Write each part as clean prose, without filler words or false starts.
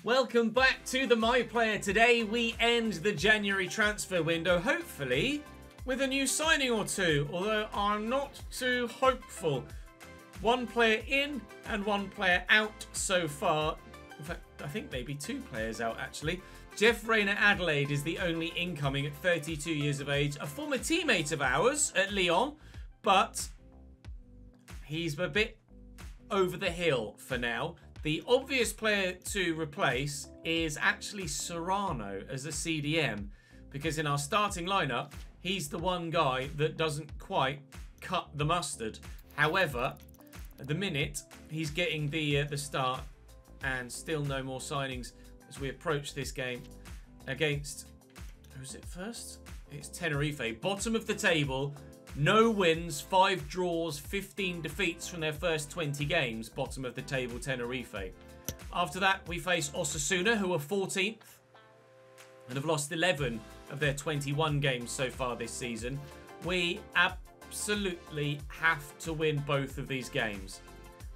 Welcome back to the My Player. Today we end the January transfer window, hopefully with a new signing or two, although I'm not too hopeful. One player in and one player out so far. In fact, I think maybe two players out actually. Jeff Rayner Adelaide is the only incoming at 32 years of age, a former teammate of ours at Lyon, but he's a bit over the hill for now. The obvious player to replace is actually Serrano as a CDM, because in our starting lineup, he's the one guy that doesn't quite cut the mustard. However, at the minute, he's getting the start, and still no more signings as we approach this game against, who's it first? It's Tenerife, bottom of the table. No wins, 5 draws, 15 defeats from their first 20 games. Bottom of the table, Tenerife. After that, we face Osasuna, who are 14th and have lost 11 of their 21 games so far this season. We absolutely have to win both of these games.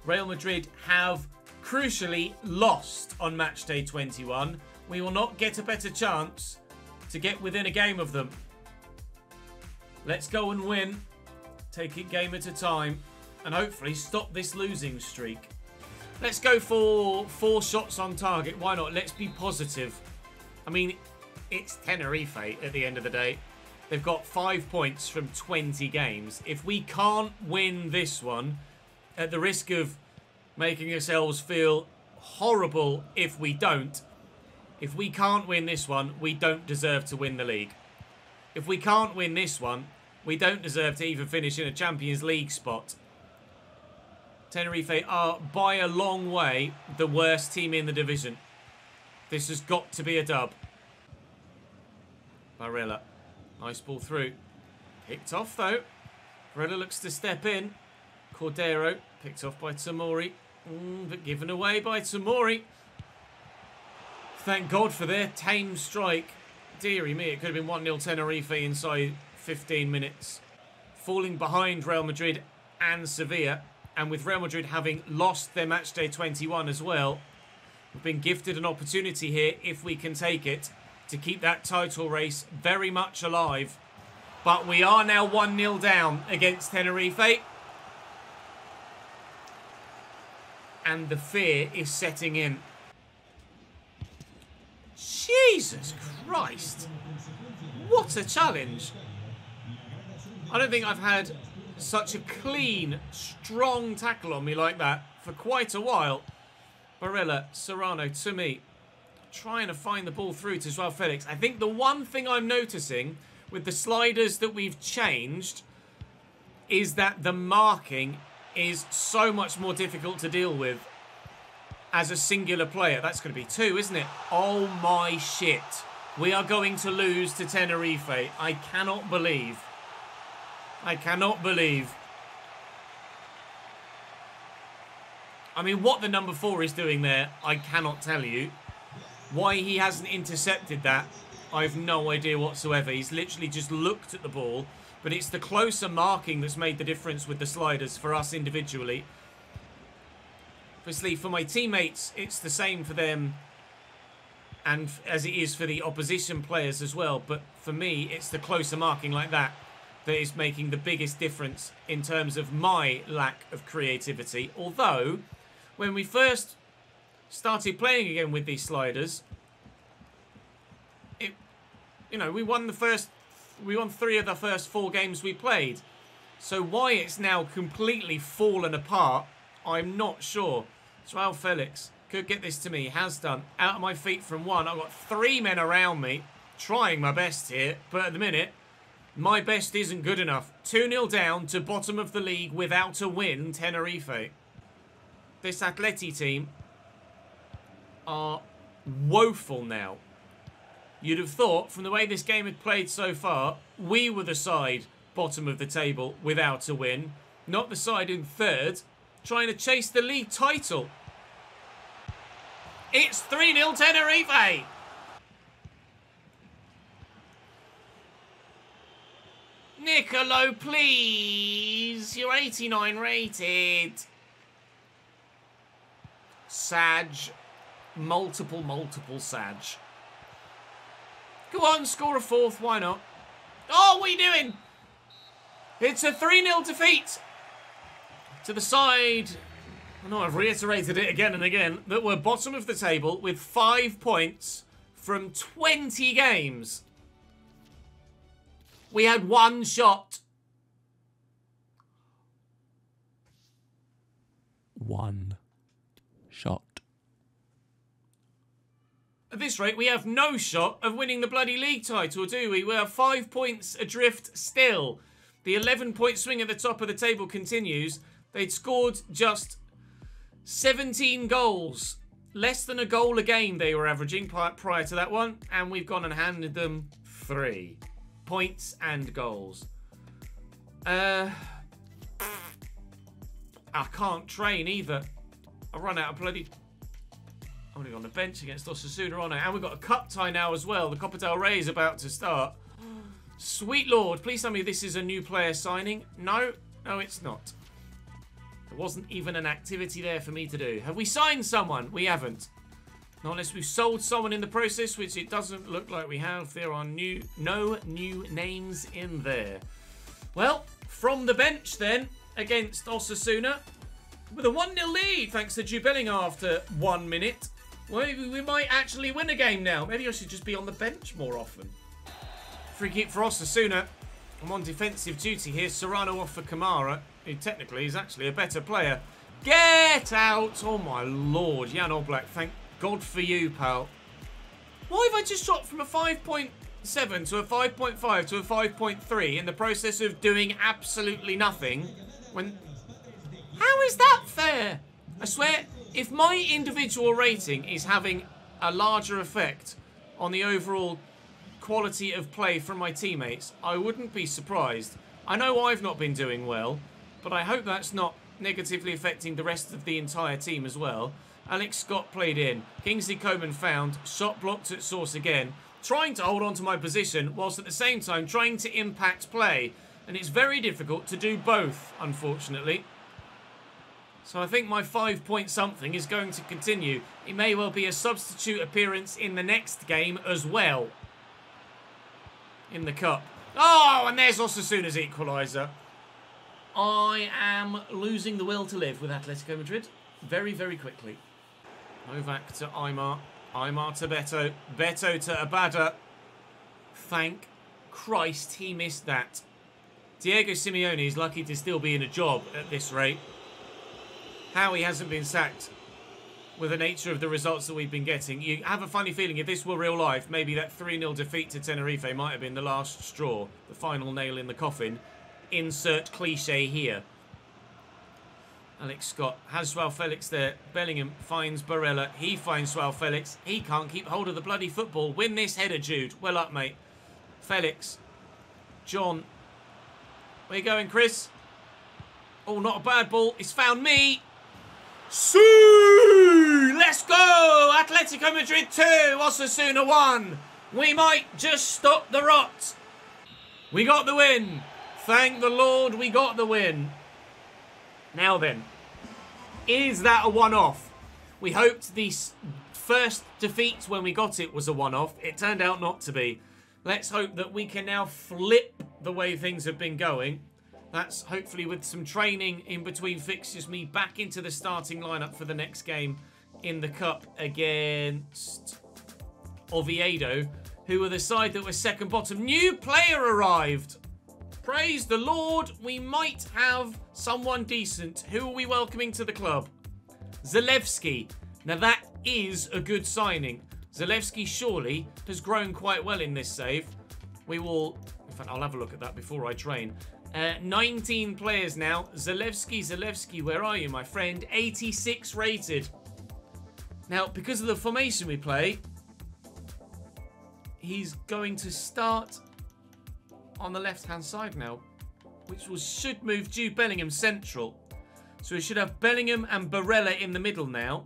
Real Madrid have crucially lost on match day 21. We will not get a better chance to get within a game of them. Let's go and win. Take it game at a time. And hopefully stop this losing streak. Let's go for 4 shots on target. Why not? Let's be positive. I mean, it's Tenerife at the end of the day. They've got 5 points from 20 games. If we can't win this one, at the risk of making ourselves feel horrible if we don't, if we can't win this one, we don't deserve to win the league. If we can't win this one, we don't deserve to even finish in a Champions League spot. Tenerife are, by a long way, the worst team in the division. This has got to be a dub. Barella. Nice ball through. Picked off, though. Barella looks to step in. Cordero. Picked off by Tamori. But given away by Tamori. Thank God for their tame strike. Deary me, it could have been 1-0 Tenerife inside 15 minutes. Falling behind Real Madrid and Sevilla, and with Real Madrid having lost their matchday 21 as well, we've been gifted an opportunity here, if we can take it, to keep that title race very much alive. But we are now 1-0 down against Tenerife. And the fear is setting in. Jesus Christ. What a challenge. I don't think I've had such a clean, strong tackle on me like that for quite a while. Barella, Serrano, to me. Trying to find the ball through to Joao Felix. I think the one thing I'm noticing with the sliders that we've changed is that the marking is so much more difficult to deal with as a singular player. That's going to be 2, isn't it? Oh my shit. We are going to lose to Tenerife. I cannot believe. I cannot believe. I mean, what the number 4 is doing there, I cannot tell you. Why he hasn't intercepted that, I have no idea whatsoever. He's literally just looked at the ball. But it's the closer marking that's made the difference with the sliders for us individually. Obviously, for my teammates, it's the same for them and as it is for the opposition players as well. But for me, it's the closer marking like that that is making the biggest difference in terms of my lack of creativity. Although, when we first started playing again with these sliders, we won 3 of the first 4 games we played. So why it's now completely fallen apart, I'm not sure. Joao Felix could get this to me. Has done. Out of my feet from 1. I've got 3 men around me. Trying my best here. But at the minute, my best isn't good enough. 2-0 down to bottom of the league without a win, Tenerife. This Atleti team are woeful now. You'd have thought, from the way this game had played so far, we were the side bottom of the table without a win. Not the side in 3rd, trying to chase the league title. It's 3-0 Tenerife! Nicolo, please! You're 89 rated. Saj. multiple Sag. Go on, score a fourth. Why not? Oh, what are you doing? It's a 3-0 defeat to the side. I know I've reiterated it again and again, that we're bottom of the table with 5 points from 20 games. We had 1 shot. 1 shot. At this rate, we have no shot of winning the bloody league title, do we? We are 5 points adrift still. The 11-point swing at the top of the table continues. They'd scored just 17 goals. Less than a goal a game they were averaging prior to that one. And we've gone and handed them 3 points and goals. I can't train either. I run out of bloody... I'm only on the bench against Osasuna on it. And we've got a cup tie now as well. The Copa del Rey is about to start. Sweet Lord, please tell me this is a new player signing. No, it's not. There wasn't even an activity there for me to do. Have we signed someone? We haven't. Not unless we've sold someone in the process, which it doesn't look like we have. There are no new names in there. Well, from the bench then, against Osasuna, with a 1-0 lead, thanks to Jude Bellingham after 1 minute. Maybe we might actually win a game now. Maybe I should just be on the bench more often. Free kick for Osasuna. I'm on defensive duty here. Serrano off for Kamara, who technically is actually a better player. Get out! Oh my lord. Jan Oblak, thank God for you, pal. Why have I just dropped from a 5.7 to a 5.5 to a 5.3 in the process of doing absolutely nothing? When... How is that fair? I swear, if my individual rating is having a larger effect on the overall quality of play from my teammates, I wouldn't be surprised. I know I've not been doing well, but I hope that's not negatively affecting the rest of the entire team as well. Alex Scott played in. Kingsley Coman found. Shot blocked at source again. Trying to hold on to my position whilst at the same time trying to impact play. And it's very difficult to do both, unfortunately. So I think my 5-point-something is going to continue. It may well be a substitute appearance in the next game as well. In the cup. Oh, and there's Osasuna's equaliser. I am losing the will to live with Atletico Madrid very, very quickly. Novak to Aymar. Aymar to Beto. Beto to Abada. Thank Christ he missed that. Diego Simeone is lucky to still be in a job at this rate. How he hasn't been sacked with the nature of the results that we've been getting. You have a funny feeling if this were real life, maybe that 3-0 defeat to Tenerife might have been the last straw. The final nail in the coffin. Insert cliche here. Alex Scott has Joao Felix there. Bellingham finds Barella. He finds Joao Felix. He can't keep hold of the bloody football. Win this header, Jude. Well up, mate. Felix. John. Where you going, Chris? Oh, not a bad ball. It's found me. Let's go! Atletico Madrid 2, Osasuna 1. We might just stop the rot. We got the win. Thank the Lord we got the win. Now then, is that a one-off? We hoped the first defeat when we got it was a one-off. It turned out not to be. Let's hope that we can now flip the way things have been going. That's hopefully with some training in between fixtures, me back into the starting lineup for the next game in the Cup against Oviedo, who are the side that was second bottom. New player arrived. Praise the Lord, we might have someone decent. Who are we welcoming to the club? Zalewski. Now that is a good signing. Zalewski surely has grown quite well in this save. We will... In fact, I'll have a look at that before I train. 19 players now. Zalewski, where are you, my friend? 86 rated. Now, because of the formation we play, he's going to start on the left-hand side now, which should move Jude Bellingham central. So we should have Bellingham and Barella in the middle now.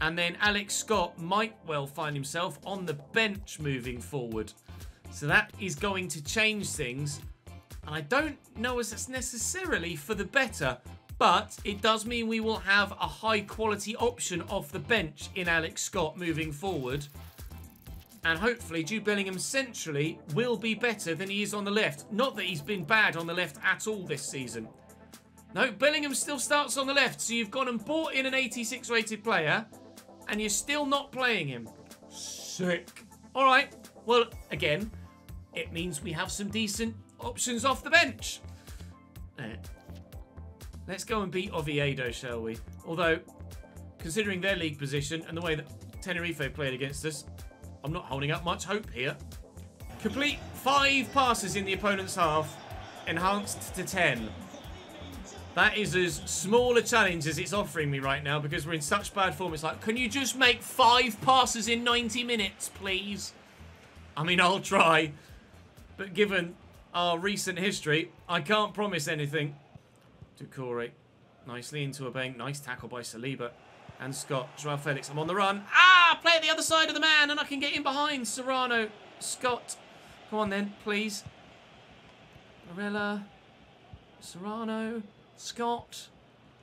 And then Alex Scott might well find himself on the bench moving forward. So that is going to change things. And I don't know if that's necessarily for the better But it does mean we will have a high-quality option off the bench in Alex Scott moving forward. And hopefully Jude Bellingham centrally will be better than he is on the left. Not that he's been bad on the left at all this season. No, Bellingham still starts on the left. So you've gone and bought in an 86 rated player and you're still not playing him. Sick. All right. Well, again, it means we have some decent options off the bench. Let's go and beat Oviedo, shall we? Although, considering their league position and the way that Tenerife played against us, I'm not holding up much hope here. Complete 5 passes in the opponent's half, enhanced to 10. That is as small a challenge as it's offering me right now because we're in such bad form. It's like, can you just make 5 passes in 90 minutes, please? I mean, I'll try. But given our recent history, I can't promise anything. Doucouré, nicely into a bank. Nice tackle by Saliba. And Scott, Joao Felix, I'm on the run. Ah, play at the other side of the man and I can get in behind. Serrano, Scott. Come on then, please. Barella, Serrano, Scott.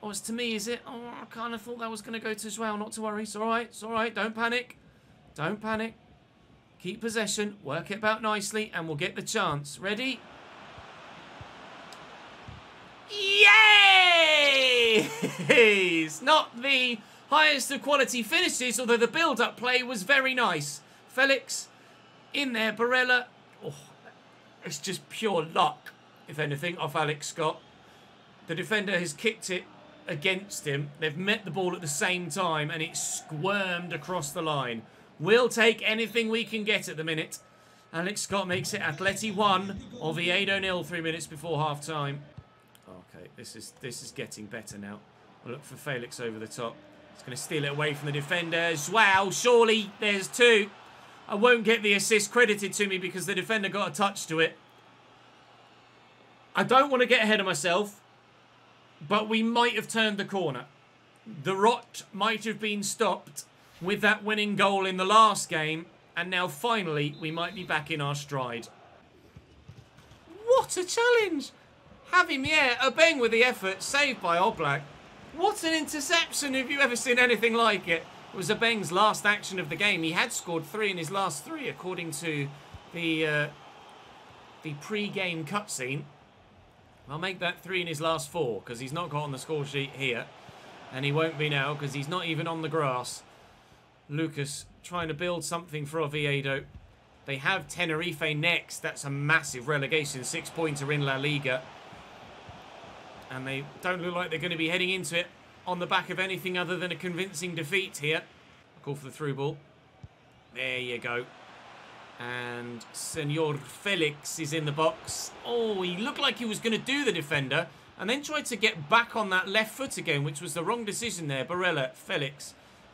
Oh, it's to me, is it? Oh, I kind of thought that was going to go to Joao. Not to worry. It's all right. It's all right. Don't panic. Don't panic. Keep possession. Work it about nicely and we'll get the chance. Ready? Yay! Not the highest of quality finishes, although the build-up play was very nice. Felix in there, Barella. Oh, it's just pure luck, if anything, off Alex Scott. The defender has kicked it against him. They've met the ball at the same time, and it squirmed across the line. We'll take anything we can get at the minute. Alex Scott makes it Atleti 1, Oviedo 0, 3 minutes before half-time. Okay, this is getting better now. We'll look for Felix over the top. He's going to steal it away from the defenders. Wow, surely there's 2. I won't get the assist credited to me because the defender got a touch to it. I don't want to get ahead of myself, but we might have turned the corner. The rot might have been stopped with that winning goal in the last game, and now finally we might be back in our stride. What a challenge! Have him, yeah, Obeng with the effort, saved by Oblak. What an interception, have you ever seen anything like it? It was Obeng's last action of the game. He had scored 3 in his last 3, according to the pre-game cutscene. I'll make that 3 in his last 4, because he's not got on the score sheet here. And he won't be now, because he's not even on the grass. Lucas trying to build something for Oviedo. They have Tenerife next. That's a massive relegation 6-pointer in La Liga. And they don't look like they're going to be heading into it on the back of anything other than a convincing defeat here. I'll call for the through ball. There you go. And Senor Felix is in the box. Oh, he looked like he was going to do the defender and then tried to get back on that left foot again, which was the wrong decision there. Barella, Felix,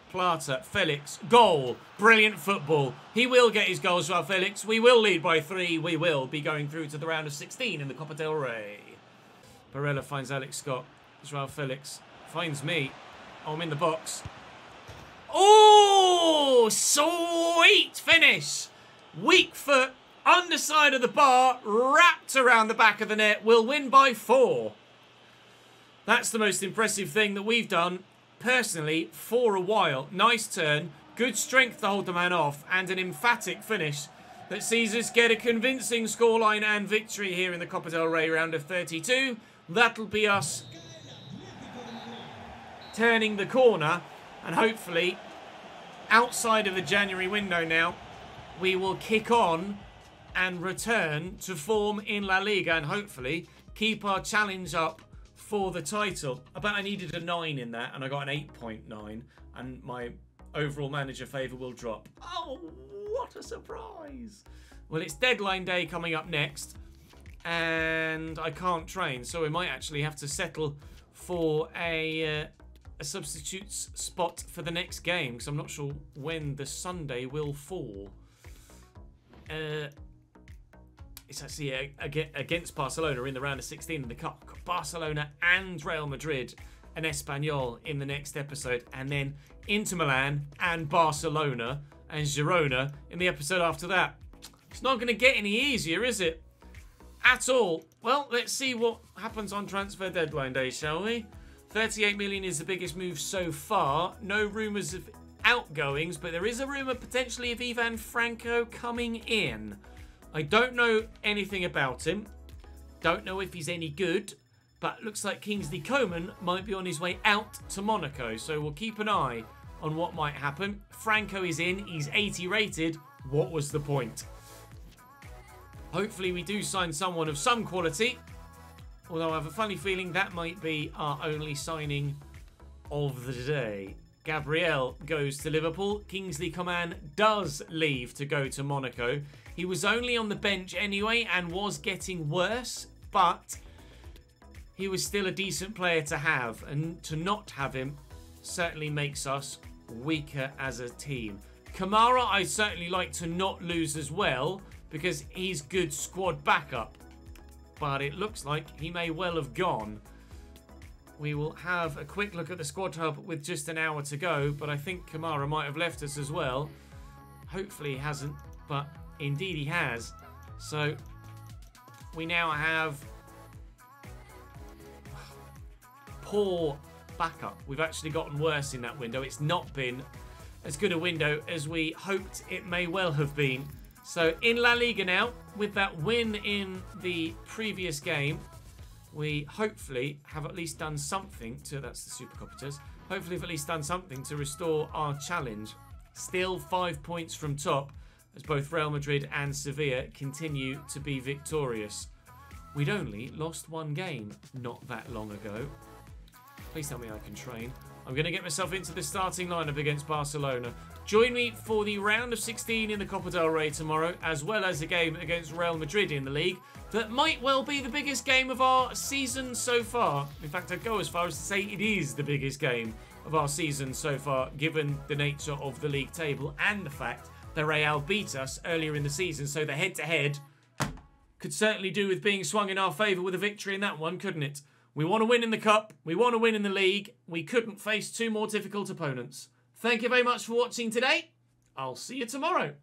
Plata, Felix, goal. Brilliant football. He will get his goals, Joao Felix. We will lead by 3. We will be going through to the round of 16 in the Copa del Rey. Barella finds Alex Scott. Joao Felix finds me. Oh, I'm in the box. Oh, sweet finish. Weak foot, underside of the bar, wrapped around the back of the net. We'll win by 4. That's the most impressive thing that we've done, personally, for a while. Nice turn, good strength to hold the man off, and an emphatic finish that sees us get a convincing scoreline and victory here in the Copa del Rey round of 32. That'll be us turning the corner, and hopefully, outside of the January window now, we will kick on and return to form in La Liga and hopefully keep our challenge up for the title. I bet I needed a 9 in that and I got an 8.9 and my overall manager favour will drop. Oh, what a surprise. Well, it's deadline day coming up next and I can't train, so we might actually have to settle for a substitutes spot for the next game because I'm not sure when the Sunday will fall. It's actually against Barcelona in the round of 16 in the Cup. Barcelona and Real Madrid and Espanyol in the next episode. And then Inter Milan and Barcelona and Girona in the episode after that. It's not going to get any easier, is it? At all. Well, let's see what happens on transfer deadline day, shall we? 38 million is the biggest move so far. No rumours of outgoings, but there is a rumour potentially of Ivan Franco coming in. I don't know anything about him. Don't know if he's any good, but looks like Kingsley Coman might be on his way out to Monaco, so we'll keep an eye on what might happen. Franco is in. He's 80 rated. What was the point? Hopefully we do sign someone of some quality, although I have a funny feeling that might be our only signing of the day. Gabriel goes to Liverpool. Kingsley Coman does leave to go to Monaco. He was only on the bench anyway and was getting worse, but he was still a decent player to have, and to not have him certainly makes us weaker as a team. Kamara I'd certainly like to not lose as well, because he's good squad backup, but it looks like he may well have gone. We will have a quick look at the squad hub with just an hour to go, but I think Kamara might have left us as well. Hopefully he hasn't, but indeed he has. So we now have poor backup. We've actually gotten worse in that window. It's not been as good a window as we hoped it may well have been. So in La Liga now, with that win in the previous game, we hopefully have at least done something to, that's the Super Competitors, hopefully have at least done something to restore our challenge. Still 5 points from top, as both Real Madrid and Sevilla continue to be victorious. We'd only lost one game not that long ago. Please tell me I can train. I'm going to get myself into the starting lineup against Barcelona. Join me for the round of 16 in the Copa del Rey tomorrow, as well as a game against Real Madrid in the league that might well be the biggest game of our season so far. In fact, I'd go as far as to say it is the biggest game of our season so far, given the nature of the league table and the fact that Real beat us earlier in the season. So the head-to-head could certainly do with being swung in our favour with a victory in that one, couldn't it? We want to win in the Cup. We want to win in the league. We couldn't face two more difficult opponents. Thank you very much for watching today. I'll see you tomorrow.